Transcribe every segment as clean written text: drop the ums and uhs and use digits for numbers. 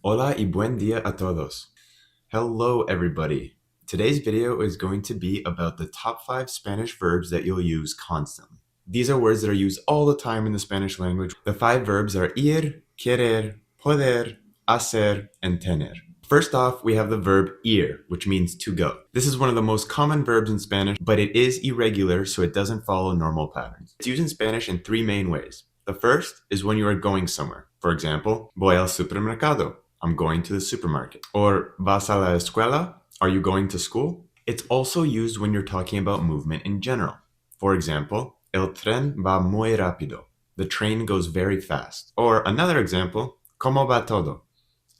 Hola y buen día a todos. Hello, everybody. Today's video is going to be about the top 5 Spanish verbs that you'll use constantly. These are words that are used all the time in the Spanish language. The 5 verbs are ir, querer, poder, hacer, and tener. First off, we have the verb ir, which means to go. This is one of the most common verbs in Spanish, but it is irregular, so it doesn't follow normal patterns. It's used in Spanish in 3 main ways. The first is when you are going somewhere. For example, voy al supermercado. I'm going to the supermarket. Or vas a la escuela? Are you going to school? It's also used when you're talking about movement in general. For example, el tren va muy rápido. The train goes very fast. Or another example, ¿cómo va todo?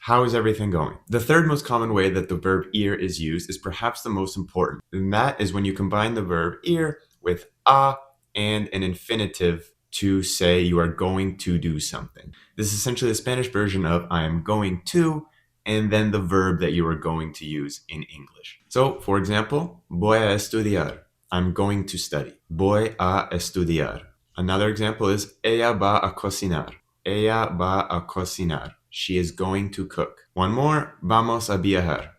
How is everything going? The third most common way that the verb ir is used is perhaps the most important, and that is when you combine the verb ir with a and an infinitive to say you are going to do something. This is essentially the Spanish version of I am going to, and then the verb that you are going to use in English. So, for example, voy a estudiar. I'm going to study. Voy a estudiar. Another example is ella va a cocinar. Ella va a cocinar. She is going to cook. One more, vamos a viajar.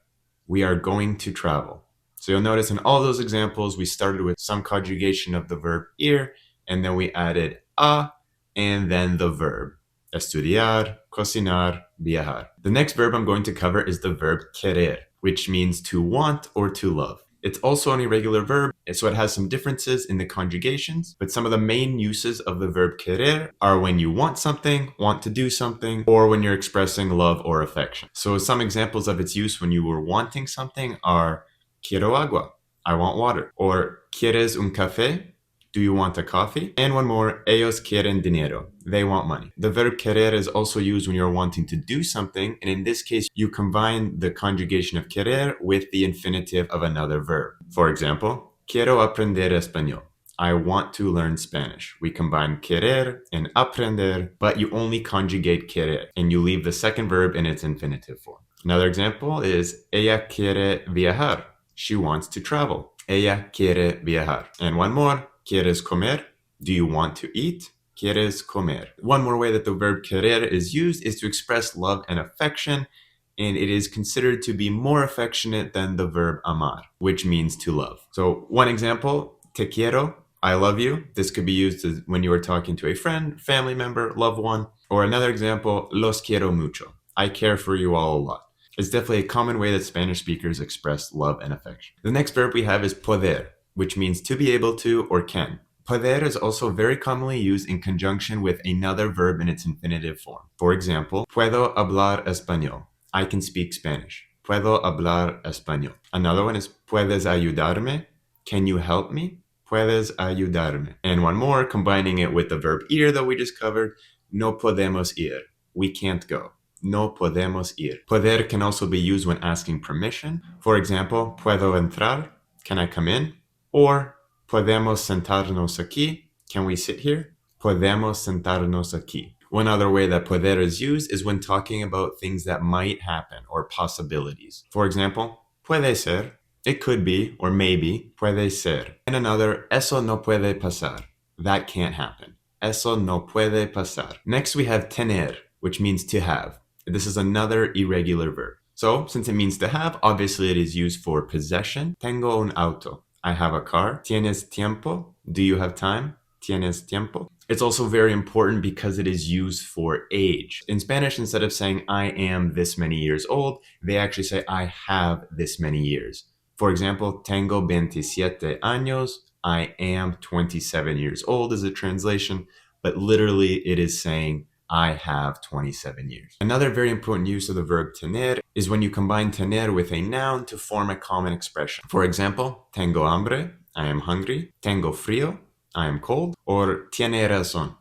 We are going to travel. So you'll notice in all those examples, we started with some conjugation of the verb ir, and then we added a, and then the verb. Estudiar, cocinar, viajar. The next verb I'm going to cover is the verb querer, which means to want or to love. It's also an irregular verb, so it has some differences in the conjugations, but some of the main uses of the verb querer are when you want something, want to do something, or when you're expressing love or affection. So some examples of its use when you were wanting something are quiero agua, I want water, or ¿quieres un café? Do you want a coffee? And one more, ellos quieren dinero. They want money. The verb querer is also used when you're wanting to do something, and in this case, you combine the conjugation of querer with the infinitive of another verb. For example, quiero aprender español. I want to learn Spanish. We combine querer and aprender, but you only conjugate querer, and you leave the second verb in its infinitive form. Another example is ella quiere viajar. She wants to travel. Ella quiere viajar. And one more, ¿quieres comer? Do you want to eat? ¿Quieres comer? One more way that the verb querer is used is to express love and affection, and it is considered to be more affectionate than the verb amar, which means to love. So one example, te quiero, I love you. This could be used when you are talking to a friend, family member, loved one. Or another example, los quiero mucho. I care for you all a lot. It's definitely a common way that Spanish speakers express love and affection. The next verb we have is poder, which means to be able to or can. Poder is also very commonly used in conjunction with another verb in its infinitive form. For example, puedo hablar español. I can speak Spanish. Puedo hablar español. Another one is puedes ayudarme. Can you help me? Puedes ayudarme. And one more, combining it with the verb ir that we just covered, no podemos ir. We can't go. No podemos ir. Poder can also be used when asking permission. For example, puedo entrar? Can I come in? Or podemos sentarnos aquí? Can we sit here? Podemos sentarnos aquí. One other way that poder is used is when talking about things that might happen or possibilities. For example, puede ser. It could be, or maybe, puede ser. And another, eso no puede pasar. That can't happen. Eso no puede pasar. Next we have tener, which means to have. This is another irregular verb. So, since it means to have, obviously it is used for possession. Tengo un auto. I have a car. ¿Tienes tiempo? Do you have time? ¿Tienes tiempo? It's also very important because it is used for age. In Spanish, instead of saying I am this many years old, they actually say I have this many years. For example, tengo 27 años. I am 27 years old is a translation, but literally it is saying I have 27 years. Another very important use of the verb tener is when you combine tener with a noun to form a common expression. For example, tengo hambre, I am hungry. Tengo frío, I am cold. Or tiene razón,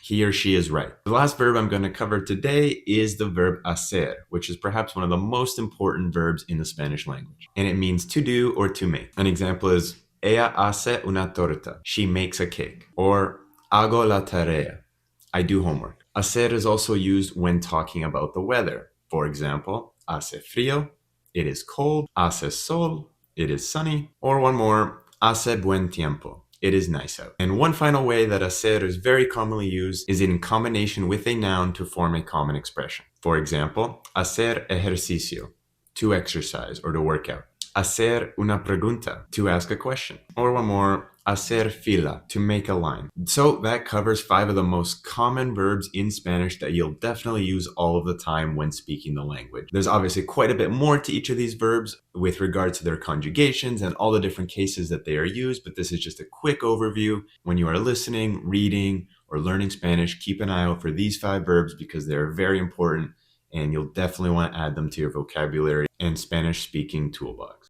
he or she is right. The last verb I'm going to cover today is the verb hacer, which is perhaps one of the most important verbs in the Spanish language. And it means to do or to make. An example is, ella hace una torta. She makes a cake. Or hago la tarea. I do homework. Hacer is also used when talking about the weather. For example, hace frío, it is cold. Hace sol, it is sunny. Or one more, hace buen tiempo, it is nice out. And one final way that hacer is very commonly used is in combination with a noun to form a common expression. For example, hacer ejercicio, to exercise or to work out. Hacer una pregunta, to ask a question. Or one more, hacer fila, to make a line. So that covers 5 of the most common verbs in Spanish that you'll definitely use all of the time when speaking the language. There's obviously quite a bit more to each of these verbs with regard to their conjugations and all the different cases that they are used, but this is just a quick overview. When you are listening, reading, or learning Spanish, keep an eye out for these 5 verbs because they're very important and you'll definitely want to add them to your vocabulary and Spanish speaking toolbox.